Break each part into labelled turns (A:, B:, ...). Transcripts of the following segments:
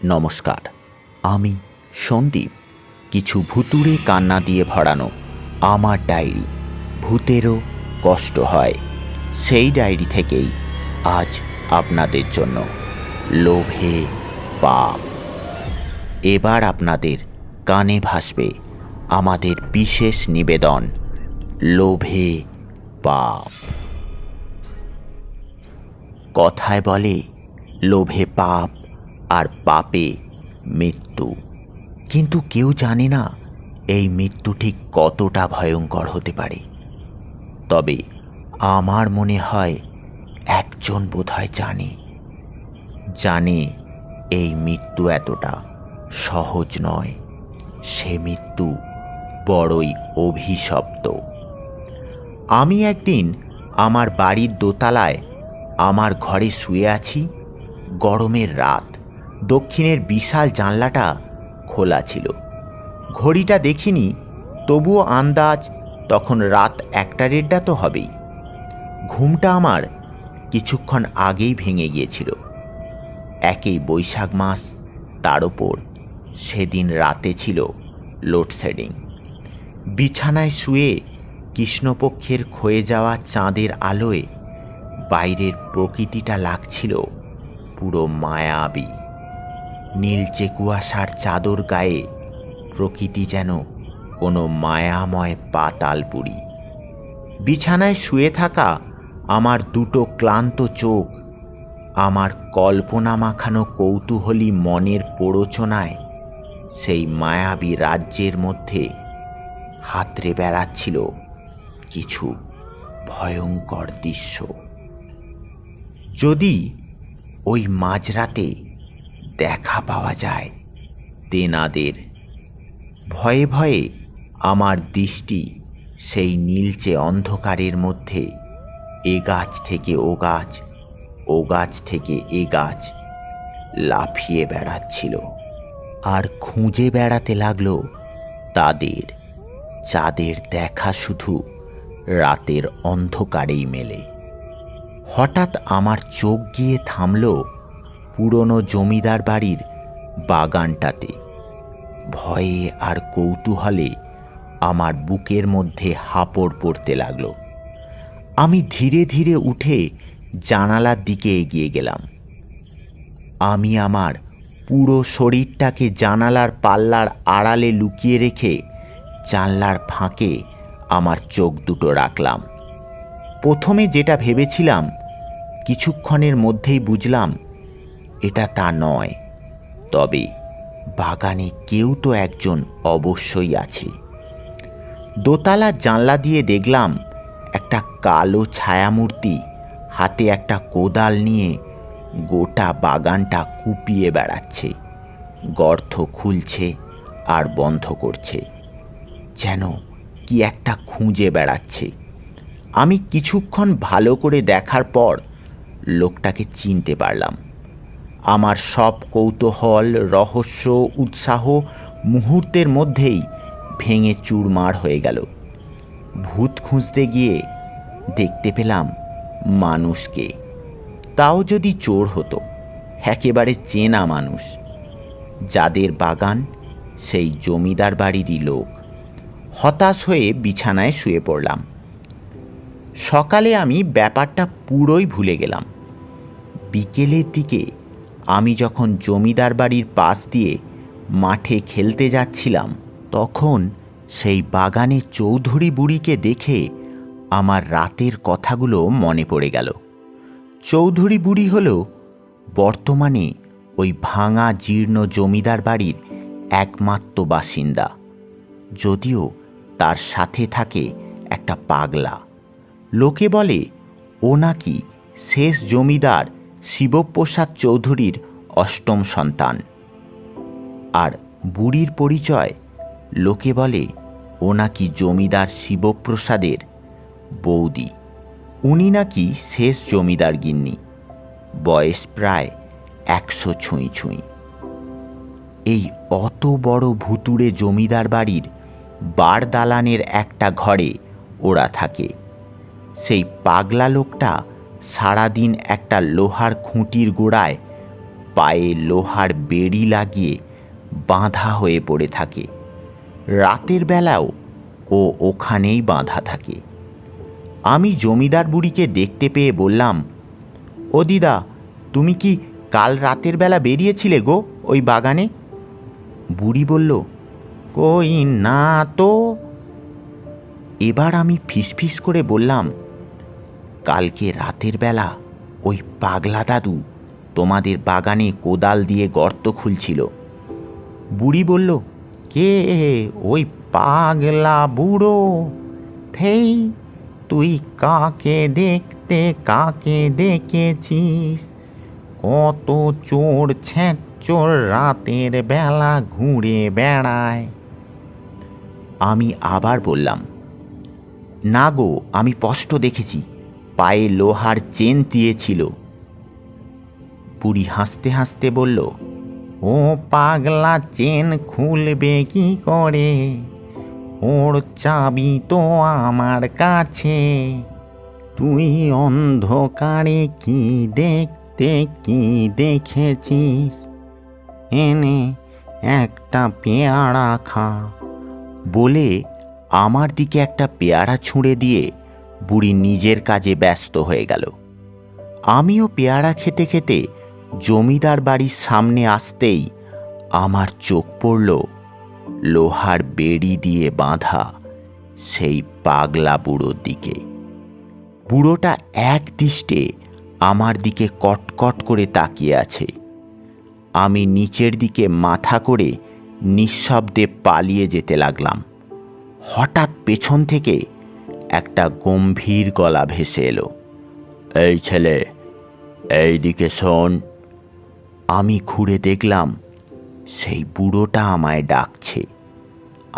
A: নমস্কার, আমি সন্দীপ। কিছু ভুতুড়ে কান্না দিয়ে ভরানো আমার ডায়েরি ভূতেরও কষ্ট হয়, সেই ডায়েরি থেকেই আজ আপনাদের জন্য লোভে পাপ। এবার আপনাদের কানে ভাসবে আমাদের বিশেষ নিবেদন, লোভে পাপ। কথায় বলে লোভে পাপ আর পাপে মৃত্যু, কিন্তু কেউ জানে না এই মৃত্যু ঠিক কতটা ভয়ঙ্কর হতে পারে। তবে আমার মনে হয় একজন বোধহয় জানে এই মৃত্যু এতটা সহজ নয়। সে মৃত্যু বড়ই অভিশপ্ত। আমি একদিন আমার বাড়ির দোতলায় আমার ঘরে শুয়ে আছি। গরমের রাত, দক্ষিণের বিশাল জানলাটা খোলা ছিল। ঘড়িটা দেখিনি, তবুও আন্দাজ তখন রাত 1টা-1.5টা তো হবেই। ঘুমটা আমার কিছুক্ষণ আগেই ভেঙে গিয়েছিল। একই বৈশাখ মাস, তার ওপর সেদিন রাতে ছিল লোডশেডিং। বিছানায় শুয়ে কৃষ্ণপক্ষের ক্ষয়ে যাওয়া চাঁদের আলোয় বাইরের প্রকৃতিটা লাগছিল পুরো মায়াবী। নীলচে কুয়াশার চাদর গায়ে প্রকৃতি যেন কোনো মায়াময় পাতালপুরী। বিছানায় শুয়ে থাকা আমার দুটো ক্লান্ত চোখ আমার কল্পনা মাখানো কৌতূহলী মনের প্ররোচনায় সেই মায়াবী রাজ্যের মধ্যে হাতড়ে বেড়াচ্ছিল কিছু ভয়ঙ্কর দৃশ্য। যদি ওই মাঝরাতে দেখা পাওয়া যায় তেনাদের। ভয়ে ভয়ে আমার দৃষ্টি সেই নীলচে অন্ধকারের মধ্যে এ গাছ থেকে ও গাছ, ও গাছ থেকে এ গাছ লাফিয়ে বেড়াচ্ছিল, আর খুঁজে বেড়াতে লাগলো তাদের, যাদের দেখা শুধু রাতের অন্ধকারেই মেলে। হঠাৎ আমার চোখ গিয়ে থামল পুরনো জমিদার বাড়ির বাগানটাতে। ভয়ে আর কৌতূহলে আমার বুকের মধ্যে হাঁপড় পড়তে লাগলো। আমি ধীরে ধীরে উঠে জানালার দিকে এগিয়ে গেলাম। আমি আমার পুরো শরীরটাকে জানালার পাল্লার আড়ালে লুকিয়ে রেখে জানলার ফাঁকে আমার চোখ দুটো রাখলাম। প্রথমে যেটা ভেবেছিলাম, কিছুক্ষণের মধ্যেই বুঝলাম এটা তা নয়। তবে বাগানে কেউ তো একজন অবশ্যই আছে। দোতলার জানলা দিয়ে দেখলাম একটা কালো ছায়ামূর্তি হাতে একটা কোদাল নিয়ে গোটা বাগানটা কুপিয়ে বেড়াচ্ছে। গর্ত খুলছে আর বন্ধ করছে, যেন কি একটা খুঁজে বেড়াচ্ছে। আমি কিছুক্ষণ ভালো করে দেখার পর লোকটাকে চিনতে পারলাম। আমার সব কৌতূহল, রহস্য, উৎসাহ মুহূর্তের মধ্যেই ভেঙে চুরমার হয়ে গেল। ভূত খুঁজতে গিয়ে দেখতে পেলাম মানুষকে, তাও যদি চোর হতো, একেবারে চেনা মানুষ। যাদের বাগান সেই জমিদার বাড়িরই লোক। হতাশ হয়ে বিছানায় শুয়ে পড়লাম। সকালে আমি ব্যাপারটা পুরোই ভুলে গেলাম। বিকেলের দিকে আমি যখন জমিদার বাড়ির পাশ দিয়ে মাঠে খেলতে যাচ্ছিলাম, তখন সেই বাগানে চৌধুরী বুড়িকে দেখে আমার রাতের কথাগুলো মনে পড়ে গেল। চৌধুরী বুড়ি হল বর্তমানে ওই ভাঙা জীর্ণ জমিদার বাড়ির একমাত্র বাসিন্দা, যদিও তার সাথে থাকে একটা পাগলা। লোকে বলে ও নাকি শেষ জমিদার শিবপ্রসাদ চৌধুরীর অষ্টম সন্তান। আর বুড়ির পরিচয়, লোকে বলে ও নাকি জমিদার শিবপ্রসাদের বৌদি। উনি নাকি শেষ জমিদার গিন্নি, বয়স প্রায় 100 ছুঁই ছুঁই। এই অত বড় ভুতুড়ে জমিদার বাড়ির বার দালানের একটা ঘরে ওরা থাকে। সেই পাগলা লোকটা সারাদিন একটা লোহার খুঁটির গোড়ায় পায়ে লোহার বেড়ি লাগিয়ে বাঁধা হয়ে পড়ে থাকে। রাতের বেলাও ও ওখানেই বাঁধা থাকে। আমি জমিদার বুড়িকে দেখতে পেয়ে বললাম, ও দিদা, তুমি কি কাল রাতের বেলা বেরিয়েছিলে গো ওই বাগানে? বুড়ি বলল, কই না তো। এবার আমি ফিসফিস করে বললাম, কালকে রাতের বেলা ওই পাগলা দাদু তোমাদের বাগানে কোদাল দিয়ে গর্ত খুলছিল। বুড়ি বলল, কে ওই পাগলা বুড়ো? থেই, তুই কাকে দেখেছিস? কত চোর ছেঁচোর রাতের বেলা ঘুরে বেড়ায়। আমি আবার বললাম, না গো, আমি স্পষ্ট দেখেছি, পায়ে লোহার চেন দিয়েছিল। বুড়ি হাসতে হাসতে বলল, ও পাগলা চেন খুলবে কি করে? ওর চাবি তো আমার কাছে। তুই অন্ধকারে কি দেখেছিস? এনে একটা পেয়ারা খা। বলে আমার দিকে একটা পেয়ারা ছুঁড়ে দিয়ে বুড়ি নিজের কাজে ব্যস্ত হয়ে গেল। আমিও পেয়ারা খেতে খেতে জমিদার বাড়ির সামনে আসতেই আমার চোখ পড়ল লোহার বেড়ি দিয়ে বাঁধা সেই পাগলা বুড়োর দিকে। বুড়োটা এক দৃষ্টে আমার দিকে কটকট করে তাকিয়ে আছে। আমি নিচের দিকে মাথা করে নিঃশব্দে পালিয়ে যেতে লাগলাম। হঠাৎ পেছন থেকে একটা গম্ভীর গলা ভেসে এলো, এই ছেলে, এই দিকে শোন। আমি ঘুরে দেখলাম সেই বুড়োটা আমায় ডাকছে।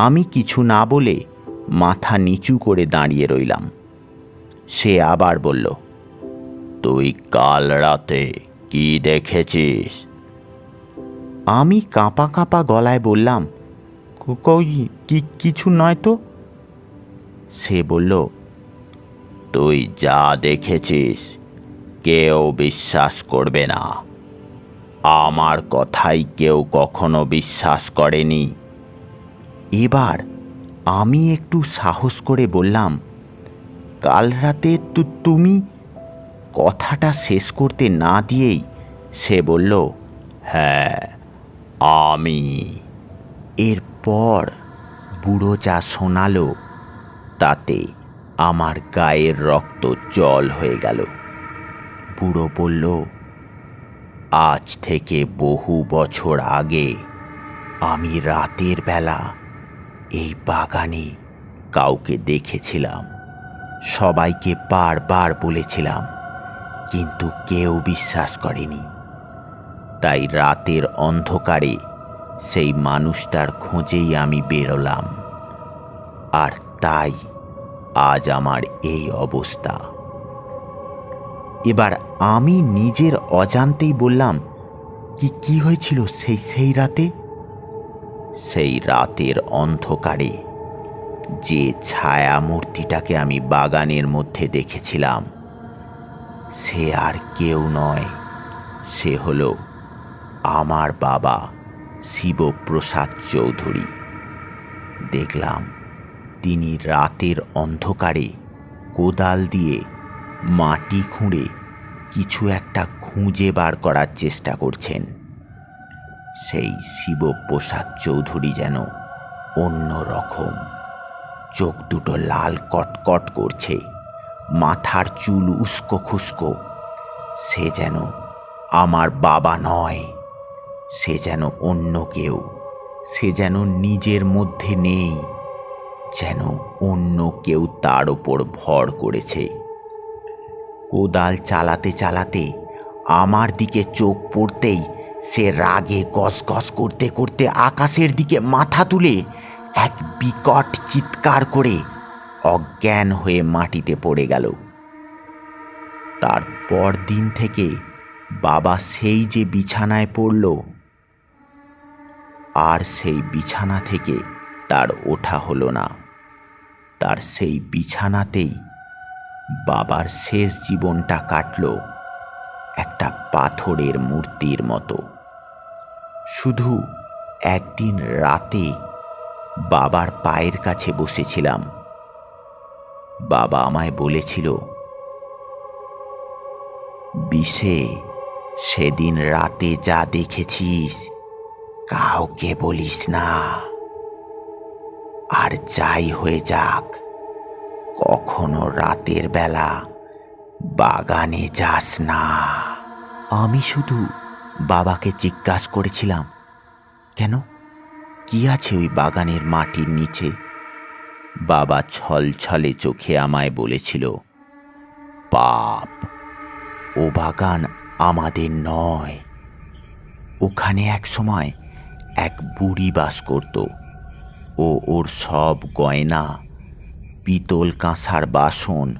A: আমি কিছু না বলে মাথা নিচু করে দাঁড়িয়ে রইলাম। সে আবার বলল, তুই কাল রাতে কি দেখেছিস? আমি কাঁপা কাঁপা গলায় বললাম, কই কিছু নয় তো। সে বলল, তুই যা দেখেছিস কেউ বিশ্বাস করবে না। আমার কথাই কেউ কখনো বিশ্বাস করেনি। এবার আমি একটু সাহস করে বললাম, কাল রাতে তুমি? কথাটা শেষ করতে না দিয়েই সে বলল, হ্যাঁ আমি। এরপর বুড়ো যা শোনালো তাতে আমার গায়ের রক্ত জল হয়ে গেল। বুড়ো বলল, আজ থেকে বহু বছর আগে আমি রাতের বেলা এই বাগানে কাউকে দেখেছিলাম। সবাইকে বারবার বলেছিলাম, কিন্তু কেউ বিশ্বাস করেনি। তাই রাতের অন্ধকারে সেই মানুষটার খোঁজেই আমি বেরোলাম। আর তাই আজ আমার এই অবস্থা। এবার আমি নিজের অজান্তেই বললাম, কি হয়েছিল সেই রাতে? সেই রাতের অন্ধকারে যে ছায়া মূর্তিটাকে আমি বাগানের মধ্যে দেখেছিলাম সে আর কেউ নয়, সে হলো আমার বাবা শিবপ্রসাদ চৌধুরী। দেখলাম তিনি রাতের অন্ধকারে কোদাল দিয়ে মাটি খুঁড়ে কিছু একটা খুঁজে বার করার চেষ্টা করছেন। সেই শিবপ্রসাদ চৌধুরী যেন অন্য রকম। চোখ দুটো লাল কটকট করছে, মাথার চুল উস্কো খুস্কো। সে যেন আমার বাবা নয়, সে যেন অন্য কেউ। সে যেন নিজের মধ্যে নেই, যেন অন্য কেউ তার ওপর ভর করেছে। কোদাল চালাতে চালাতে আমার দিকে চোখ পড়তেই সে রাগে গসগস করতে করতে আকাশের দিকে মাথা তুলে এক বিকট চিৎকার করে অজ্ঞান হয়ে মাটিতে পড়ে গেল। তারপর দিন থেকে বাবা সেই যে বিছানায় পড়ল, আর সেই বিছানা থেকে তার ওঠা হলো না। তার সেই বিছানাতেই বাবার শেষ জীবনটা কাটল একটা পাথরের মূর্তির মতো। শুধু একদিন রাতে বাবার পায়ের কাছে বসেছিলাম। বাবা আমায় বলেছিল, বিশে, সেদিন রাতে যা দেখেছিস কাউকে বলিস না, আর যাই হয়ে যাক কখনো রাতের বেলা বাগানে যাস না। আমি শুধু বাবাকে জিজ্ঞাসা করেছিলাম, কেন, কি আছে ওই বাগানের মাটির নিচে? বাবা ছলছলে চোখে আমায় বলেছিল, পাপ, ও বাগান আমাদের নয়। ওখানে এক সময় এক বুড়ি বাস করত। ও ওর সব গয়না, পিতল কাঁসার বাসন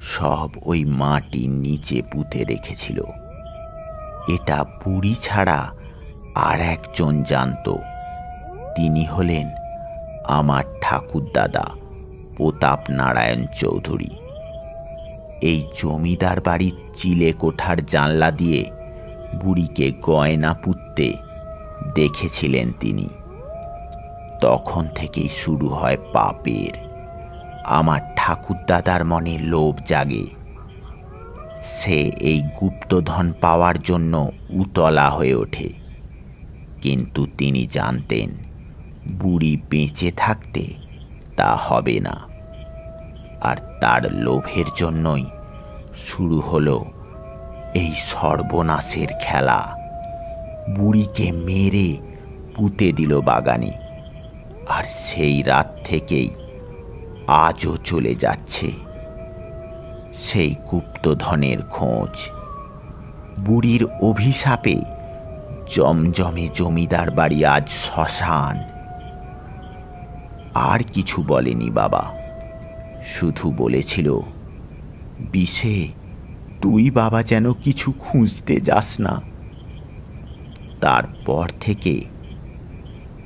A: সব ওই মাটির নিচে পুঁতে রেখেছিল। এটা বুড়ি ছাড়া আর একজন জানত। তিনি হলেন আমার ঠাকুরদাদা প্রতাপ নারায়ণ চৌধুরী। এই জমিদার বাড়ির চিলে কোঠার জানলা দিয়ে বুড়িকে গয়না পুঁততে দেখেছিলেন তিনি। তখন থেকেই শুরু হয় পাপের। আমার ঠাকুরদাদার মনে লোভ জাগে। সে এই গুপ্তধন পাওয়ার জন্য উতলা হয়ে ওঠে। কিন্তু তিনি জানতেন বুড়ি বেঁচে থাকতে তা হবে না। আর তার লোভের জন্যই শুরু হলো এই সর্বনাশের খেলা। বুড়িকে মেরে পুঁতে দিল বাগানে। আর সেই রাত থেকেই আজও চলে যাচ্ছে সেই গুপ্তধনের খোঁজ। বুড়ির অভিশাপে জমজমে জমিদার বাড়ি আজ শ্মশান। আর কিছু বলেনি বাবা, শুধু বলেছিল, বিশে, তুই বাবা যেন কিছু খুঁজতে যাস না। তারপর থেকে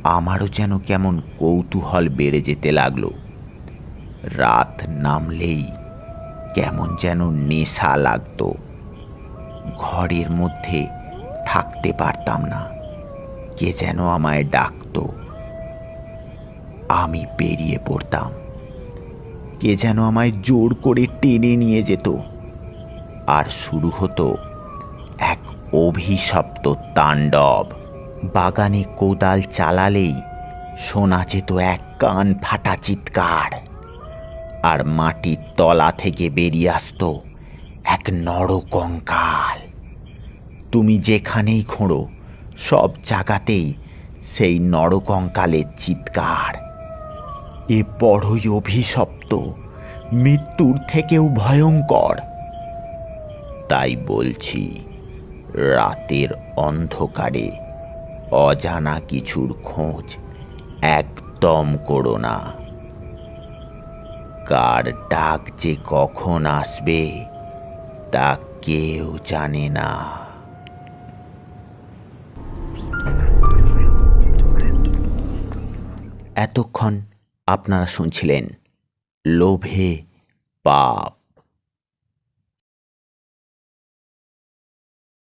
A: আমারও যেন কেমন কৌতূহল বেড়ে যেতে লাগলো। রাত নামলেই কেমন যেন নেশা লাগতো। ঘরের মধ্যে থাকতে পারতাম না। কে যেন আমায় ডাকতো। আমি বেরিয়ে পড়তাম। কে যেন আমায় জোর করে টেনে নিয়ে যেত। আর শুরু হতো এক অভিশপ্ত তাণ্ডব। বাগানে কোদাল চালালেই শোনা যেত এক কান ফাটা চিৎকার। আর মাটির তলা থেকে বেরিয়ে আসতো এক নরকঙ্কাল। তুমি যেখানেই খোঁড়ো সব জায়গাতেই সেই নরকঙ্কালের চিৎকার। এ বড়ই অভিশপ্ত, মৃত্যুর থেকেও ভয়ঙ্কর। তাই বলছি, রাতের অন্ধকারে অজানা কিছুর খোঁজ একদম করো না। কার ডাক যে কখন আসবে তা কেউ জানে না। এতক্ষণ আপনারা শুনছিলেন লোভে পাপ।